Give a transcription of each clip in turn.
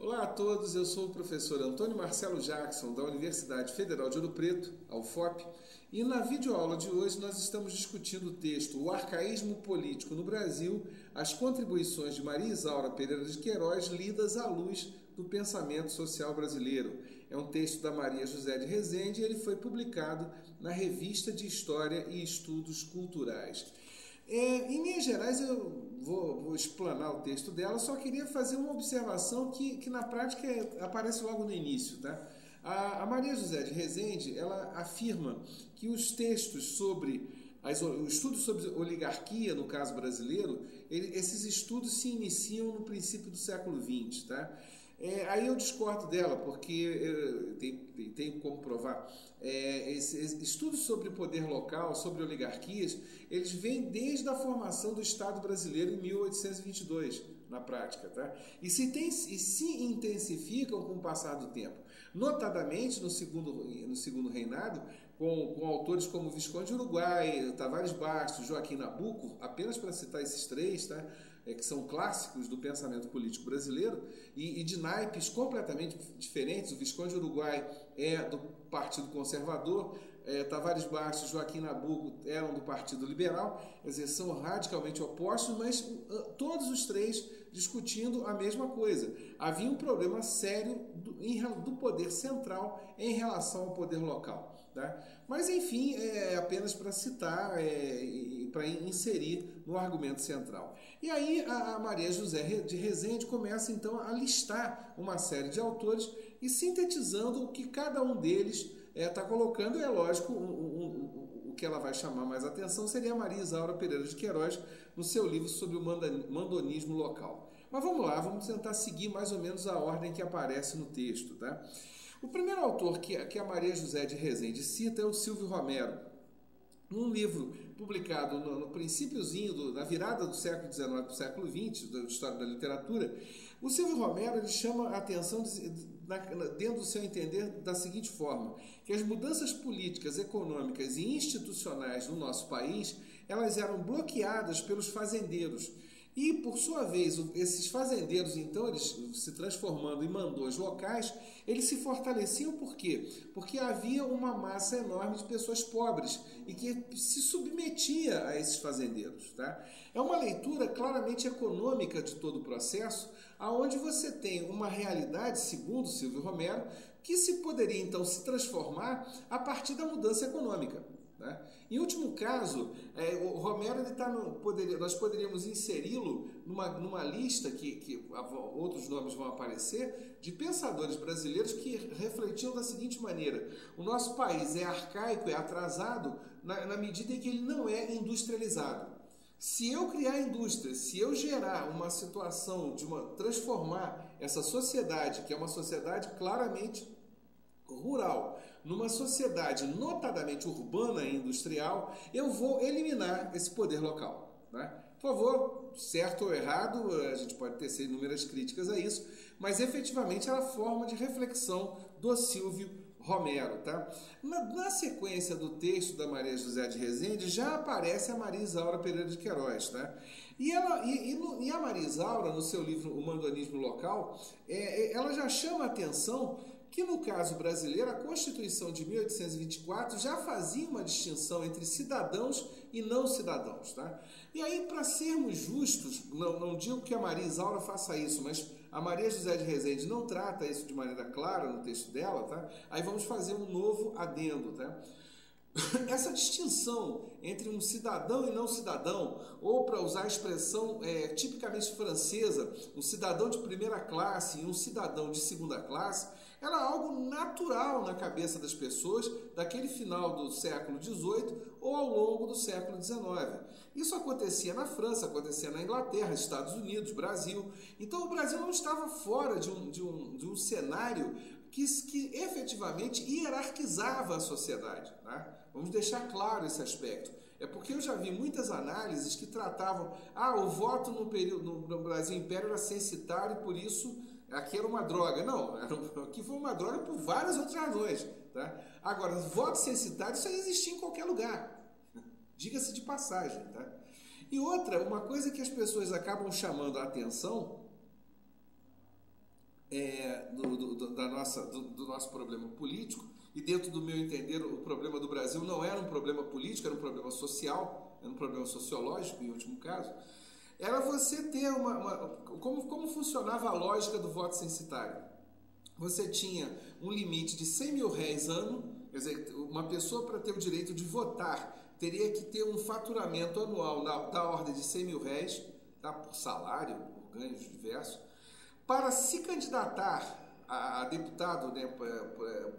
Olá a todos, eu sou o professor Antônio Marcelo Jackson, da Universidade Federal de Ouro Preto, a UFOP, e na videoaula de hoje nós estamos discutindo o texto O Arcaísmo Político no Brasil, as contribuições de Maria Isaura Pereira de Queiroz lidas à luz do pensamento social brasileiro. É um texto da Maria José de Rezende e ele foi publicado na Revista de História e Estudos Culturais. Em linhas gerais, eu vou explanar o texto dela, só queria fazer uma observação que na prática aparece logo no início. Tá? A Maria José de Rezende, ela afirma que os textos sobre o estudo sobre oligarquia, no caso brasileiro, esses estudos se iniciam no princípio do século XX. Tá? Aí eu discordo dela, porque tem como provar. Esses estudos sobre o poder local, sobre oligarquias, eles vêm desde a formação do Estado brasileiro em 1822, na prática. Tá? E se intensificam com o passar do tempo. Notadamente no segundo reinado, com autores como Visconde de Uruguai, Tavares Bastos, Joaquim Nabuco, apenas para citar esses três, tá? Que são clássicos do pensamento político brasileiro e de naipes completamente diferentes. O Visconde de Uruguai é do Partido Conservador, Tavares Bastos e Joaquim Nabuco eram do Partido Liberal, quer dizer, são radicalmente opostos, mas todos os três discutindo a mesma coisa. Havia um problema sério do poder central em relação ao poder local. Tá? Mas, enfim, é apenas para citar e para inserir no argumento central. E aí a Maria José de Rezende começa, então, a listar uma série de autores e sintetizando o que cada um deles está colocando. É lógico, o que ela vai chamar mais atenção seria a Maria Isaura Pereira de Queiroz no seu livro sobre o mandonismo local. Mas vamos lá, vamos tentar seguir mais ou menos a ordem que aparece no texto. Tá? O primeiro autor que a Maria José de Rezende cita é o Silvio Romero. Num livro publicado no princípiozinho, na virada do século XIX para o século XX, da história da literatura, o Silvio Romero ele chama a atenção, dentro do seu entender, da seguinte forma, que as mudanças políticas, econômicas e institucionais no nosso país, elas eram bloqueadas pelos fazendeiros. E, por sua vez, esses fazendeiros, então, eles se transformando em mandões locais, eles se fortaleciam por quê? Porque havia uma massa enorme de pessoas pobres e que se submetia a esses fazendeiros. Tá? É uma leitura claramente econômica de todo o processo, onde você tem uma realidade, segundo Silvio Romero, que se poderia, então, se transformar a partir da mudança econômica. Né? Em último caso, o Romero nós poderíamos inseri-lo numa lista que outros nomes vão aparecer, de pensadores brasileiros que refletiam da seguinte maneira: o nosso país é arcaico, é atrasado na medida em que ele não é industrializado. Se eu criar indústria, se eu gerar uma situação transformar essa sociedade, que é uma sociedade claramente rural, numa sociedade notadamente urbana e industrial, eu vou eliminar esse poder local. Né? Por favor, certo ou errado, a gente pode tecer inúmeras críticas a isso, mas efetivamente era a forma de reflexão do Silvio Romero. Tá? Na sequência do texto da Maria José de Rezende já aparece a Maria Isaura Pereira de Queiroz. Tá? E a Maria Isaura, no seu livro O Mandonismo Local, ela já chama a atenção que no caso brasileiro, a Constituição de 1824 já fazia uma distinção entre cidadãos e não cidadãos. Tá? E aí, para sermos justos, não digo que a Maria Isaura faça isso, mas a Maria José de Rezende não trata isso de maneira clara no texto dela, tá? Aí vamos fazer um novo adendo. Tá? Essa distinção entre um cidadão e não cidadão, ou para usar a expressão tipicamente francesa, um cidadão de primeira classe e um cidadão de segunda classe, era algo natural na cabeça das pessoas daquele final do século XVIII ou ao longo do século XIX. Isso acontecia na França, acontecia na Inglaterra, Estados Unidos, Brasil. Então o Brasil não estava fora de um cenário que efetivamente hierarquizava a sociedade. Né? Vamos deixar claro esse aspecto. É porque eu já vi muitas análises que tratavam, o voto no Brasil Império era censitário e por isso aqui era uma droga. Não, aqui foi uma droga por várias outras razões. Tá? Agora, voto censitário, isso aí existia em qualquer lugar. Diga-se de passagem. Tá? E outra, uma coisa que as pessoas acabam chamando a atenção do nosso problema político, e dentro do meu entender o problema do Brasil não era um problema político, era um problema social, era um problema sociológico em último caso, era você ter como funcionava a lógica do voto censitário. Você tinha um limite de 100 mil réis ano, quer dizer, uma pessoa para ter o direito de votar teria que ter um faturamento anual da ordem de 100 mil réis, tá, por salário, por ganhos diversos, para se candidatar a deputado, né,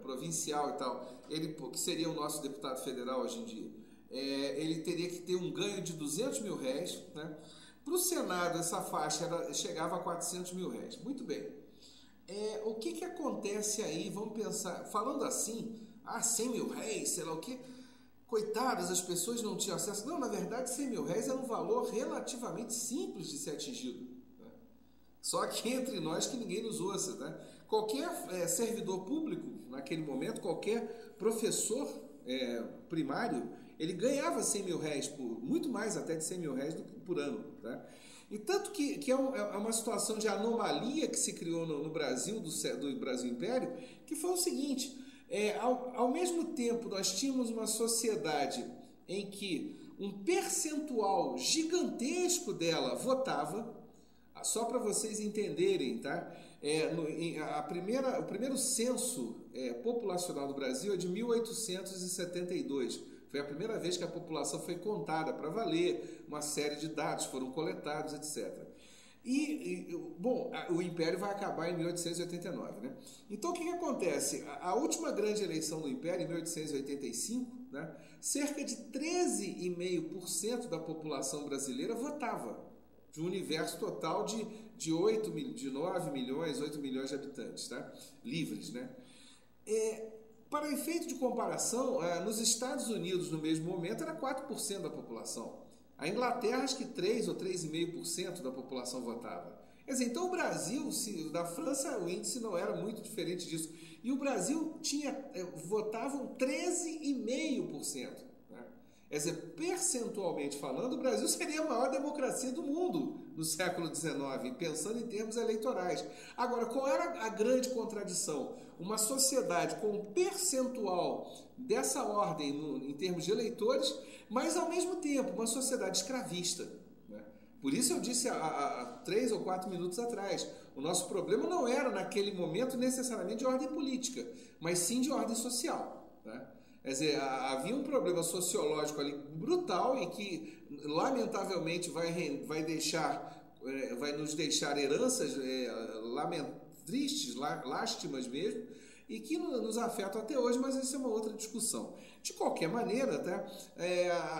provincial e tal, ele, que seria o nosso deputado federal hoje em dia, ele teria que ter um ganho de 200 mil réis, né? Para o Senado, essa faixa chegava a 400 mil réis. Muito bem. O que acontece aí? Vamos pensar, falando assim, 100 mil réis, sei lá o que, coitadas, as pessoas não tinham acesso. Não, na verdade, 100 mil réis era um valor relativamente simples de ser atingido. Né? Só que entre nós que ninguém nos ouça, né? Qualquer servidor público, naquele momento, qualquer professor primário, ele ganhava 100 mil réis, muito mais até de 100 mil réis por ano. Tá? E tanto que é uma situação de anomalia que se criou no Brasil, do Brasil Império, que foi o seguinte, ao mesmo tempo nós tínhamos uma sociedade em que um percentual gigantesco dela votava, só para vocês entenderem, tá? O primeiro censo populacional do Brasil é de 1872. Foi a primeira vez que a população foi contada para valer, uma série de dados foram coletados, etc. Bom, o Império vai acabar em 1889, né? Então, o que acontece? A última grande eleição do Império, em 1885, né, cerca de 13,5% da população brasileira votava, de um universo total de 9 milhões, 8 milhões de habitantes, tá? Livres, né? Para efeito de comparação, nos Estados Unidos, no mesmo momento, era 4% da população. A Inglaterra, acho que 3 ou 3,5% da população votava. Quer dizer, então o Brasil, da França, o índice não era muito diferente disso. E o Brasil votavam 13,5%. Né? Quer dizer, percentualmente falando, o Brasil seria a maior democracia do mundo no século XIX, pensando em termos eleitorais. Agora, qual era a grande contradição? Uma sociedade com um percentual dessa ordem em termos de eleitores, mas ao mesmo tempo uma sociedade escravista. Né? Por isso eu disse há 3 ou 4 minutos atrás, o nosso problema não era naquele momento necessariamente de ordem política, mas sim de ordem social. Né? Quer dizer, havia um problema sociológico ali brutal e que lamentavelmente vai nos deixar heranças tristes, lástimas mesmo, e que nos afetam até hoje, mas isso é uma outra discussão. De qualquer maneira, tá?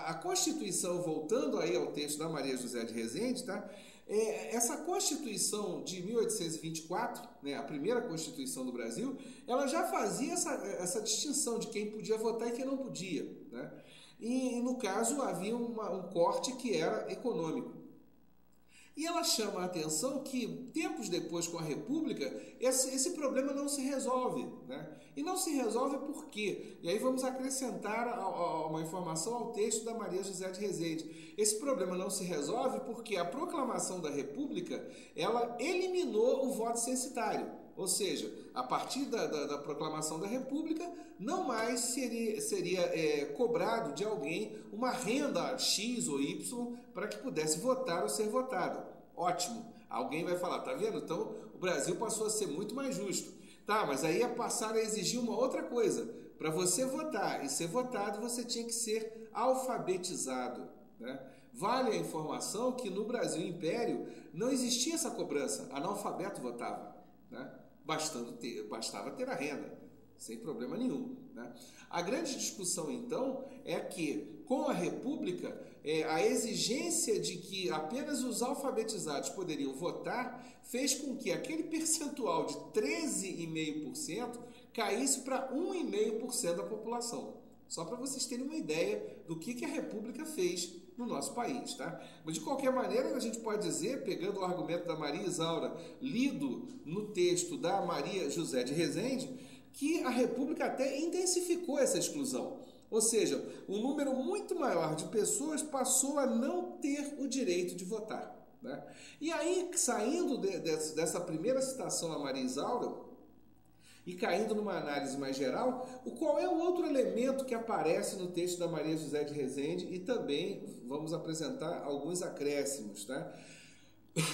A Constituição, voltando aí ao texto da Maria José de Rezende, tá? Essa Constituição de 1824, né, a primeira Constituição do Brasil, ela já fazia essa distinção de quem podia votar e quem não podia. Né? E no caso, havia um corte que era econômico. E ela chama a atenção que, tempos depois, com a República, esse problema não se resolve. Né? E não se resolve por quê? E aí vamos acrescentar uma informação ao texto da Maria José de Rezende. Esse problema não se resolve porque a proclamação da República, ela eliminou o voto censitário. Ou seja, a partir da proclamação da República, não mais seria cobrado de alguém uma renda X ou Y para que pudesse votar ou ser votado. Ótimo. Alguém vai falar, tá vendo? Então, o Brasil passou a ser muito mais justo. Tá, mas aí ia passar a exigir uma outra coisa. Para você votar e ser votado, você tinha que ser alfabetizado. Né? Vale a informação que no Brasil Império não existia essa cobrança. Analfabeto votava. Né? Bastava ter a renda, sem problema nenhum. Né? A grande discussão, então, é que, com a República, a exigência de que apenas os alfabetizados poderiam votar fez com que aquele percentual de 13,5% caísse para 1,5% da população. Só para vocês terem uma ideia do que a República fez no nosso país, tá? Mas de qualquer maneira a gente pode dizer, pegando o argumento da Maria Isaura, lido no texto da Maria José de Rezende, que a República até intensificou essa exclusão. Ou seja, um número muito maior de pessoas passou a não ter o direito de votar. né? E aí, saindo dessa primeira citação a Maria Isaura, e caindo numa análise mais geral, qual é o outro elemento que aparece no texto da Maria José de Rezende, e também vamos apresentar alguns acréscimos, tá?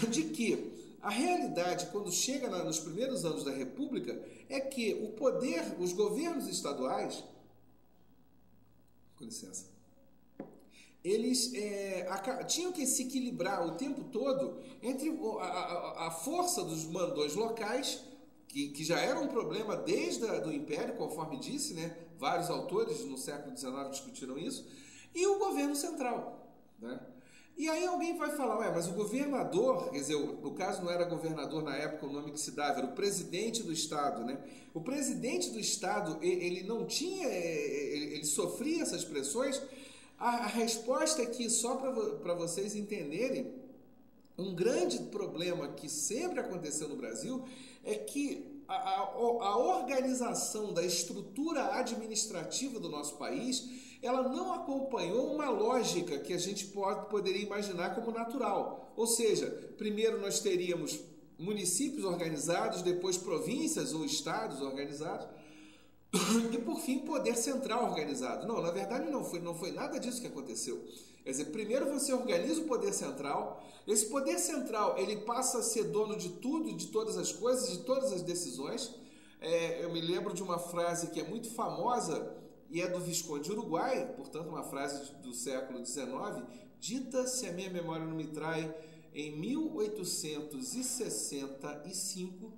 De que a realidade, quando chega nos primeiros anos da República, é que o poder, os governos estaduais, com licença, eles tinham que se equilibrar o tempo todo entre a força dos mandões locais, que já era um problema desde o Império, conforme disse, né? Vários autores no século XIX discutiram isso, e o governo central, né? E aí alguém vai falar, mas o governador, quer dizer, no caso não era governador na época o nome que se dava, era o presidente do Estado, né? O presidente do Estado, ele não tinha, ele sofria essas pressões. A resposta é que, só para vocês entenderem, um grande problema que sempre aconteceu no Brasil é que a organização da estrutura administrativa do nosso país, ela não acompanhou uma lógica que a gente poderia imaginar como natural. Ou seja, primeiro nós teríamos municípios organizados, depois províncias ou estados organizados, e por fim poder central organizado. Não, na verdade não foi nada disso que aconteceu. Quer dizer, primeiro você organiza o poder central, esse poder central ele passa a ser dono de tudo, de todas as coisas, de todas as decisões. Eu me lembro de uma frase que é muito famosa e é do Visconde de Uruguai, portanto uma frase do século XIX, dita, se a minha memória não me trai, em 1865,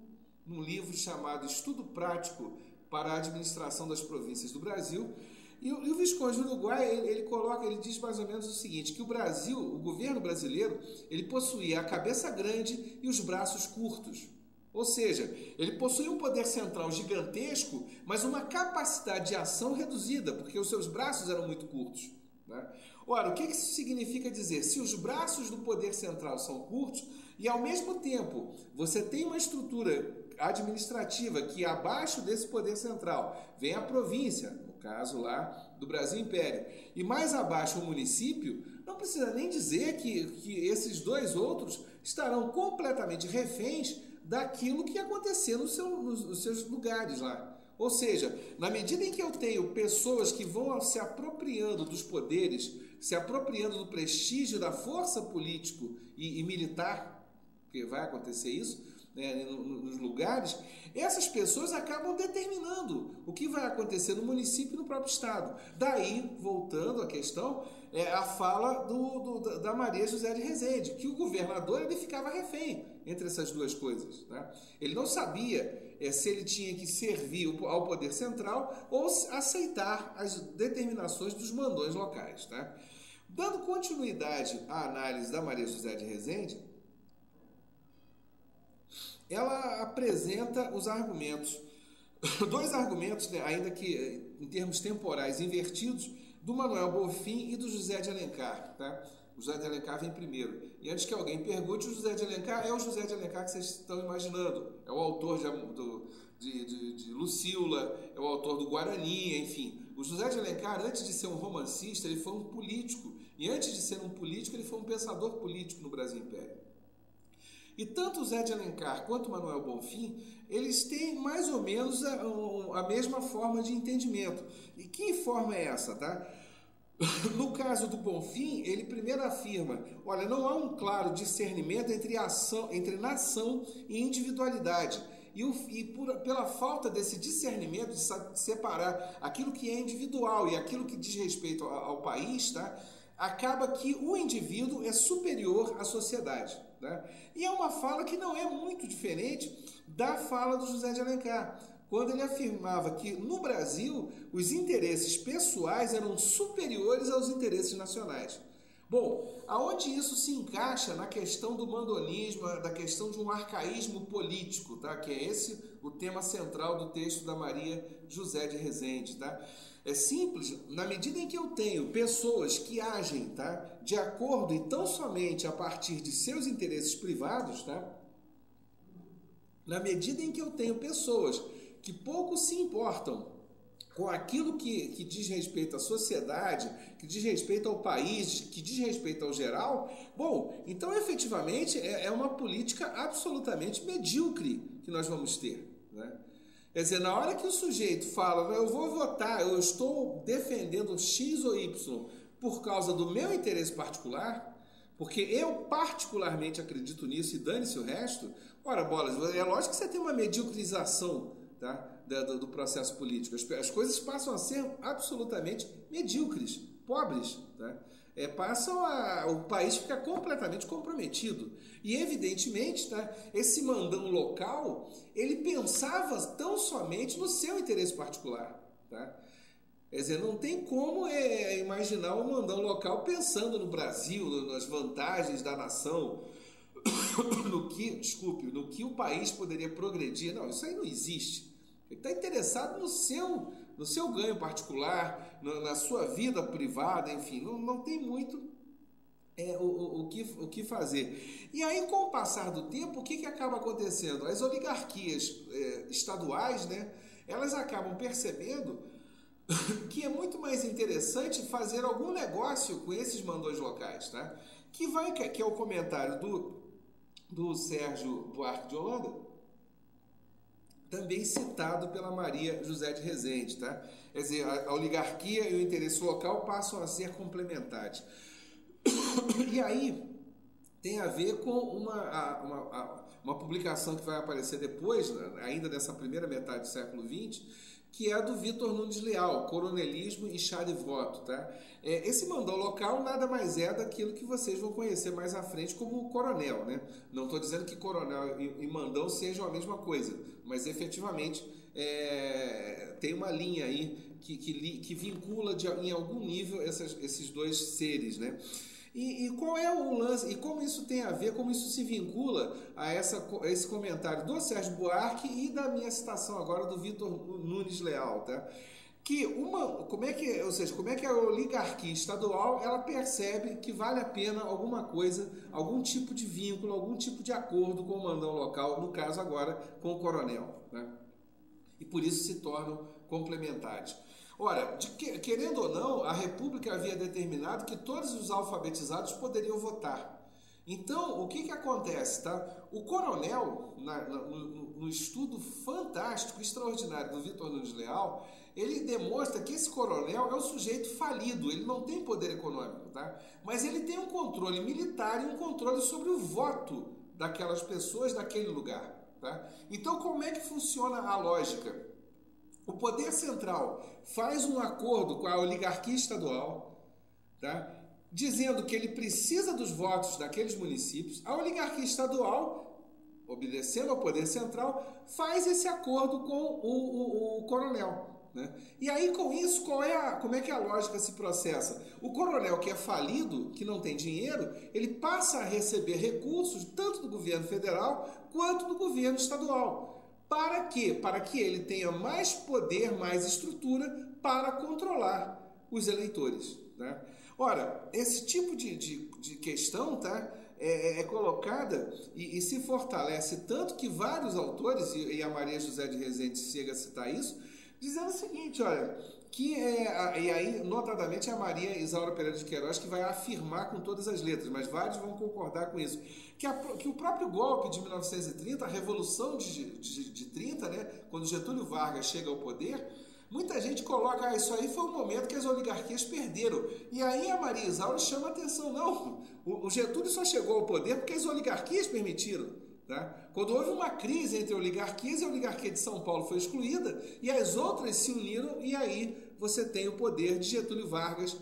num livro chamado Estudo Prático para a Administração das Províncias do Brasil. E o Visconde do Uruguai, ele diz mais ou menos o seguinte, que o Brasil, o governo brasileiro, ele possuía a cabeça grande e os braços curtos. Ou seja, ele possuía um poder central gigantesco, mas uma capacidade de ação reduzida, porque os seus braços eram muito curtos, né? Ora, o que isso significa dizer? Se os braços do poder central são curtos e, ao mesmo tempo, você tem uma estrutura administrativa que, abaixo desse poder central, vem a província, no caso lá do Brasil Império, e mais abaixo o município, não precisa nem dizer que esses dois outros estarão completamente reféns daquilo que acontecer nos seus lugares lá. Ou seja, na medida em que eu tenho pessoas que vão se apropriando dos poderes, se apropriando do prestígio da força político e militar, porque vai acontecer isso, né, nos lugares, essas pessoas acabam determinando o que vai acontecer no município e no próprio estado. Daí, voltando à questão, a fala da Maria José de Rezende, que o governador ele ficava refém entre essas duas coisas, né? Ele não sabia se ele tinha que servir ao poder central ou aceitar as determinações dos mandões locais, tá? Dando continuidade à análise da Maria José de Rezende, ela apresenta os argumentos, dois argumentos, né, ainda que em termos temporais invertidos, do Manuel Bonfim e do José de Alencar, tá? O José de Alencar vem primeiro. E antes que alguém pergunte, o José de Alencar é o José de Alencar que vocês estão imaginando. É o autor de Lucila, é o autor do Guarani, enfim. O José de Alencar, antes de ser um romancista, ele foi um político. E antes de ser um político, ele foi um pensador político no Brasil Império. E tanto o José de Alencar quanto o Manuel Bonfim, eles têm mais ou menos a mesma forma de entendimento. E que forma é essa, tá? No caso do Bonfim, ele primeiro afirma, olha, não há um claro discernimento entre nação e individualidade. Pela falta desse discernimento, de separar aquilo que é individual e aquilo que diz respeito ao país, tá? Acaba que o indivíduo é superior à sociedade, né? E é uma fala que não é muito diferente da fala do José de Alencar, quando ele afirmava que no Brasil os interesses pessoais eram superiores aos interesses nacionais. Bom, aonde isso se encaixa na questão do mandonismo, da questão de um arcaísmo político, tá? Que é esse o tema central do texto da Maria José de Rezende, tá? É simples, na medida em que eu tenho pessoas que agem, tá, de acordo e tão somente a partir de seus interesses privados, tá? Na medida em que eu tenho pessoas que pouco se importam com aquilo que diz respeito à sociedade, que diz respeito ao país, que diz respeito ao geral, bom, então efetivamente é uma política absolutamente medíocre que nós vamos ter, né? Quer dizer, na hora que o sujeito fala, eu vou votar, eu estou defendendo X ou Y por causa do meu interesse particular, porque eu particularmente acredito nisso e dane-se o resto, ora, bolas, é lógico que você tem uma mediocrização, tá, do processo político. As coisas passam a ser absolutamente medíocres, pobres, tá? O país fica completamente comprometido. E, evidentemente, tá, esse mandão local, ele pensava tão somente no seu interesse particular. Tá? Quer dizer, não tem como imaginar um mandão local pensando no Brasil, nas vantagens da nação, no que o país poderia progredir. Não, isso aí não existe. Ele está interessado no seu ganho particular, na sua vida privada, enfim, não tem muito o que fazer. E aí, com o passar do tempo, o que acaba acontecendo? As oligarquias estaduais, né, elas acabam percebendo que é muito mais interessante fazer algum negócio com esses mandões locais, tá? Que é o comentário do Sérgio Buarque de Holanda, também citado pela Maria José de Rezende, tá? Quer dizer, a oligarquia e o interesse local passam a ser complementares. E aí tem a ver com uma publicação que vai aparecer depois, ainda nessa primeira metade do século XX, que é a do Vitor Nunes Leal, Coronelismo e Chá de Voto. Tá? Esse mandão local nada mais é daquilo que vocês vão conhecer mais à frente como coronel. Né? Não estou dizendo que coronel e mandão sejam a mesma coisa, mas efetivamente tem uma linha aí que vincula em algum nível esses dois seres, né? E qual é o lance, e como isso tem a ver, como isso se vincula a esse comentário do Sérgio Buarque e da minha citação agora do Vitor Nunes Leal, tá? Como é que a oligarquia estadual ela percebe que vale a pena alguma coisa, algum tipo de vínculo, algum tipo de acordo com o mandão local, no caso agora com o coronel, né? E por isso se tornam complementares. Ora, querendo ou não, a República havia determinado que todos os alfabetizados poderiam votar. Então, o que acontece? Tá? O coronel, no estudo fantástico, extraordinário do Vitor Nunes Leal, ele demonstra que esse coronel é um sujeito falido, ele não tem poder econômico, tá? Mas ele tem um controle militar e um controle sobre o voto daquelas pessoas daquele lugar. Tá? Então, como é que funciona a lógica? O poder central faz um acordo com a oligarquia estadual, tá? Dizendo que ele precisa dos votos daqueles municípios. A oligarquia estadual, obedecendo ao poder central, faz esse acordo com o coronel. Né? E aí, com isso, como é que a lógica se processa? O coronel que é falido, que não tem dinheiro, ele passa a receber recursos tanto do governo federal quanto do governo estadual. Para quê? Para que ele tenha mais poder, mais estrutura para controlar os eleitores. Né? Ora, esse tipo de questão tá, é colocada e se fortalece tanto que vários autores, e a Maria José de Rezende chega a citar isso, dizendo o seguinte, olha, e aí, notadamente, é a Maria Isaura Pereira de Queiroz que vai afirmar com todas as letras, mas vários vão concordar com isso, que o próprio golpe de 1930, a Revolução de 30, né, quando Getúlio Vargas chega ao poder, muita gente coloca, isso aí foi o momento que as oligarquias perderam. E aí a Maria Isaura chama a atenção, não, o Getúlio só chegou ao poder porque as oligarquias permitiram. Tá? Quando houve uma crise entre oligarquias, a oligarquia de São Paulo foi excluída e as outras se uniram e aí você tem o poder de Getúlio Vargas,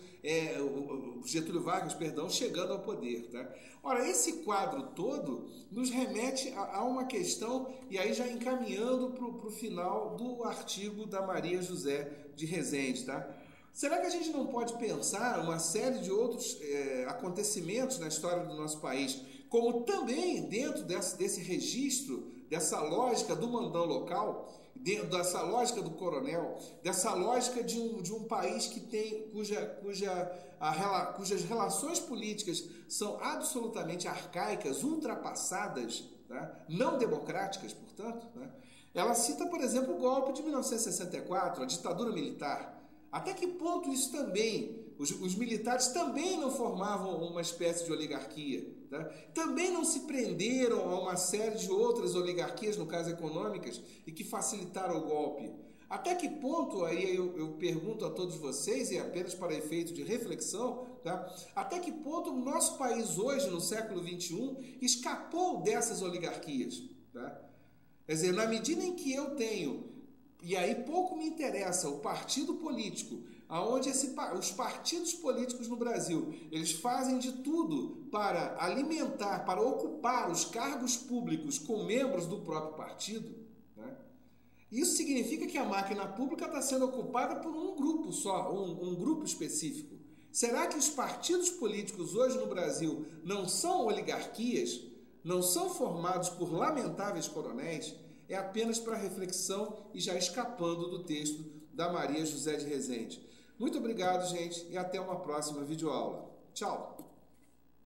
chegando ao poder. Tá? Ora, esse quadro todo nos remete a uma questão, e aí já encaminhando para o final do artigo da Maria José de Rezende. Tá? Será que a gente não pode pensar uma série de outros acontecimentos na história do nosso país, como também dentro desse registro, dessa lógica do mandão local, dessa lógica do coronel, dessa lógica de um país que tem, cujas relações políticas são absolutamente arcaicas, ultrapassadas, tá? Não democráticas, portanto, né? Ela cita, por exemplo, o golpe de 1964, a ditadura militar. Até que ponto isso também, os militares também não formavam uma espécie de oligarquia, tá? Também não se prenderam a uma série de outras oligarquias, no caso econômicas, e que facilitaram o golpe. Até que ponto, aí eu pergunto a todos vocês, e apenas para efeito de reflexão, tá? Até que ponto o nosso país hoje, no século XXI, escapou dessas oligarquias, tá? Quer dizer, na medida em que eu tenho, e aí pouco me interessa, o partido político, aonde os partidos políticos no Brasil, eles fazem de tudo para alimentar, para ocupar os cargos públicos com membros do próprio partido, né? Isso significa que a máquina pública está sendo ocupada por um grupo só, um grupo específico. Será que os partidos políticos hoje no Brasil não são oligarquias? Não são formados por lamentáveis coronéis? É apenas para reflexão e já escapando do texto da Maria José de Rezende. Muito obrigado, gente, e até uma próxima videoaula. Tchau!